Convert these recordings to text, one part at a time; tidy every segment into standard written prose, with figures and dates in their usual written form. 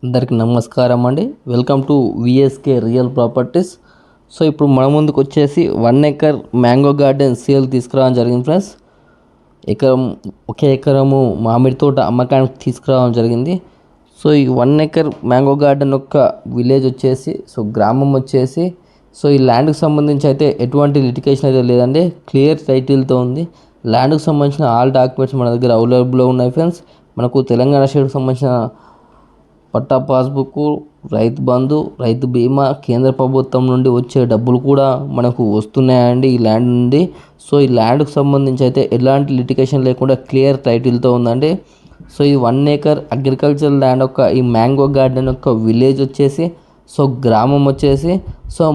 అందరికి నమస్కారం అండి. Welcome to VSK real properties. So ఇప్పుడు మన ముందుకు వచ్చేసి 1 ఎకర్ మ్యాంగో గార్డెన్ సేల్ తీసుకురావడం జరిగింది ఫ్రెండ్స్. ఒక ఎకరము మామిడి తోట అమ్మకానికి తీసుకురావడం జరిగింది. సో ఈ 1 ఎకర్ మ్యాంగో గార్డెన్ యొక్క విలేజ్ వచ్చేసి గ్రామం వచ్చేసి ఈ ల్యాండ్కి సంబంధించి అయితే ఎటువంటి లిటికేషన్ అయితే లేదండి. క్లియర్ టైటిల్తో ఉంది. ల్యాండ్కి సంబంధించిన ఆల్ డాక్యుమెంట్స్ మన దగ్గర అవైలబుల్లో ఉన్నాయి ఫ్రెండ్స్. మనకు తెలంగాణ స్టేట్కి సంబంధించిన పట్టా పాస్బుక్, రైతు బంధు, రైతు బీమా, కేంద్ర ప్రభుత్వం నుండి వచ్చే డబ్బులు కూడా మనకు వస్తున్నాయండి ఈ ల్యాండ్ నుండి. సో ఈ ల్యాండ్కి సంబంధించి అయితే ఎలాంటి లిటికేషన్ లేకుండా క్లియర్ టైటిల్తో ఉందండి. సో ఈ 1 ఎకర్ అగ్రికల్చర్ ల్యాండ్ యొక్క ఈ మ్యాంగో గార్డెన్ యొక్క విలేజ్ వచ్చేసి గ్రామం వచ్చేసి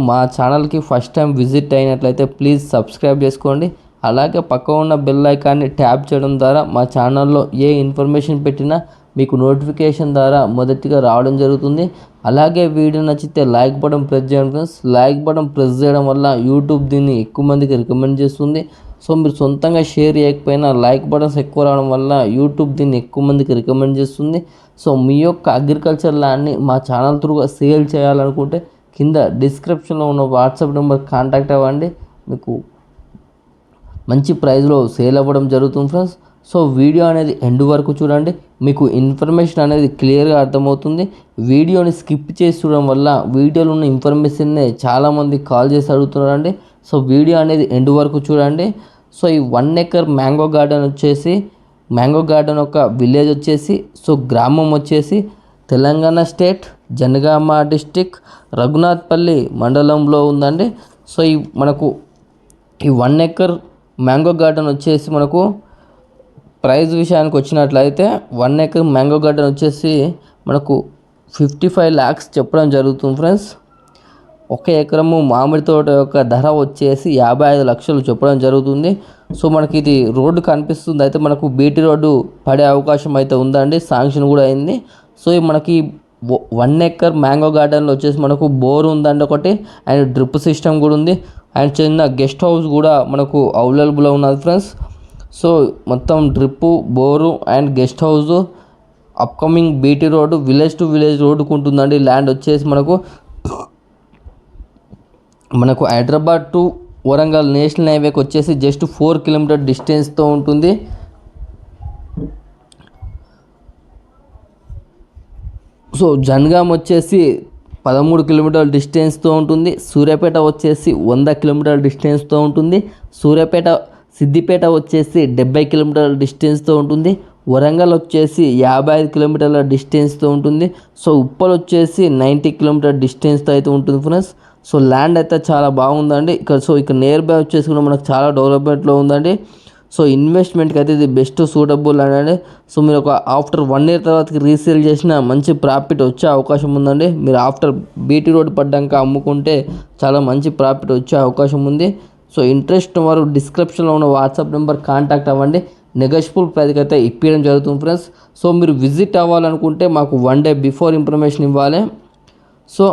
మా ఛానల్కి ఫస్ట్ టైం విజిట్ అయినట్లయితే ప్లీజ్ సబ్స్క్రైబ్ చేసుకోండి. అలాగే పక్క ఉన్న బెల్ ఐకాన్ని ట్యాప్ చేయడం ద్వారా మా ఛానల్లో ఏ ఇన్ఫర్మేషన్ పెట్టినా మీకు నోటిఫికేషన్ ద్వారా మొదటిగా రావడం జరుగుతుంది. అలాగే వీడియో నచ్చితే లైక్ బటన్ ప్రెస్ చేయండి ఫ్రెండ్స్. లైక్ బటన్ ప్రెస్ చేయడం వల్ల యూట్యూబ్ దీన్ని ఎక్కువ మందికి రికమెండ్ చేస్తుంది. సో మీరు సొంతంగా షేర్ చేయకపోయినా లైక్ బటన్స్ ఎక్కువ రావడం వల్ల యూట్యూబ్ దీన్ని ఎక్కువ మందికి రికమెండ్ చేస్తుంది. సో మీ యొక్క అగ్రికల్చర్ ల్యాండ్ని మా ఛానల్ త్రూగా సేల్ చేయాలనుకుంటే కింద డిస్క్రిప్షన్లో ఉన్న వాట్సాప్ నెంబర్ కాంటాక్ట్ అవ్వండి. మీకు మంచి ప్రైస్లో సేల్ అవ్వడం జరుగుతుంది ఫ్రెండ్స్. సో వీడియో అనేది ఎండ్ వరకు చూడండి, మీకు ఇన్ఫర్మేషన్ అనేది క్లియర్గా అర్థమవుతుంది. వీడియోని స్కిప్ చేసి చూడడం వల్ల వీడియోలో ఉన్న ఇన్ఫర్మేషన్నే చాలామంది కాల్ చేసి అడుగుతున్నారండి. సో వీడియో అనేది ఎండ్ వరకు చూడండి. సో ఈ 1 ఎకర్ మ్యాంగో గార్డెన్ వచ్చేసి మ్యాంగో గార్డెన్ యొక్క విలేజ్ వచ్చేసి గ్రామం వచ్చేసి తెలంగాణ స్టేట్ జనగామ డిస్టిక్ రఘునాథ్పల్లి మండలంలో ఉందండి. సో మనకు ఈ 1 ఎకర్ మ్యాంగో గార్డెన్ వచ్చేసి మనకు ప్రైస్ విషయానికి వచ్చినట్లయితే 1 ఎకర్ మ్యాంగో గార్డెన్ వచ్చేసి మనకు 55 lakhs చెప్పడం జరుగుతుంది ఫ్రెండ్స్. 1 ఎకరము మామిడి తోట యొక్క ధర వచ్చేసి 55 లక్షలు చెప్పడం జరుగుతుంది. సో మనకి ఇది రోడ్డు కనిపిస్తుంది, అయితే మనకు బీటీ రోడ్డు పడే అవకాశం అయితే ఉందండి, శాంక్షన్ కూడా అయింది. సో మనకి 1 ఎకర్ మ్యాంగో గార్డెన్లో వచ్చేసి మనకు బోర్ ఉందండి ఒకటి, అండ్ డ్రిప్ సిస్టమ్ కూడా ఉంది, అండ్ చిన్న గెస్ట్ హౌస్ కూడా మనకు అవైలబుల్ ఉన్నది ఫ్రెండ్స్. సో మొత్తం drip, bore and guest house, upcoming BT road, village to village రోడ్డుకు ఉంటుందండి. ల్యాండ్ వచ్చేసి మనకు హైదరాబాద్ టు వరంగల్ నేషనల్ హైవేకి వచ్చేసి జస్ట్ 4 కిలోమీటర్ డిస్టెన్స్తో ఉంటుంది. సో జనగాం వచ్చేసి 13 కిలోమీటర్ల డిస్టెన్స్తో ఉంటుంది. సూర్యాపేట వచ్చేసి 100 కిలోమీటర్ల డిస్టెన్స్తో ఉంటుంది. సిద్దిపేట వచ్చేసి 70 కిలోమీటర్ల డిస్టెన్స్తో ఉంటుంది. వరంగల్ వచ్చేసి 55 కిలోమీటర్ల డిస్టెన్స్తో ఉంటుంది. సో ఉప్పల్ వచ్చేసి 90 కిలోమీటర్ డిస్టెన్స్తో అయితే ఉంటుంది ఫ్రెండ్స్. సో ల్యాండ్ అయితే చాలా బాగుందండి ఇక్కడ నియర్ బై వచ్చేసి కూడా మనకు చాలా డెవలప్మెంట్లో ఉందండి. సో ఇన్వెస్ట్మెంట్కి అయితే ఇది బెస్ట్ సూటబుల్ అండి. సో మీరు ఆఫ్టర్ 1 year తర్వాతకి రీసేల్ చేసిన మంచి ప్రాఫిట్ వచ్చే అవకాశం ఉందండి. మీరు ఆఫ్టర్ బీటీ రోడ్ పడ్డాక అమ్ముకుంటే చాలా మంచి ప్రాఫిట్ వచ్చే అవకాశం ఉంది. సో ఇంట్రెస్ట్ వారు డిస్క్రిప్షన్లో ఉన్న వాట్సాప్ నెంబర్ కాంటాక్ట్ అవ్వండి. నెగోషియబుల్ ప్రైస్కి అయితే ఇప్పించడం జరుగుతుంది ఫ్రెండ్స్. సో మీరు విజిట్ అవ్వాలనుకుంటే మాకు 1 day బిఫోర్ ఇన్ఫర్మేషన్ ఇవ్వాలి. సో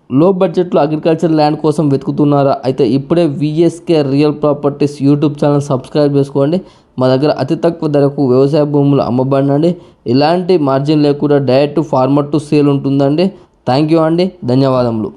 లో బడ్జెట్లో అగ్రికల్చర్ ల్యాండ్ కోసం వెతుకుతున్నారా? అయితే ఇప్పుడే VSK real properties YouTube channel subscribe చేసుకోండి. మా దగ్గర అతి తక్కువ ధరకు వ్యవసాయ భూములు అమ్మబడినండి. ఎలాంటి మార్జిన్ లేకుండా డైరెక్ట్ ఫార్మర్ టు సేల్ ఉంటుందండి. థ్యాంక్ యూ అండి, ధన్యవాదములు.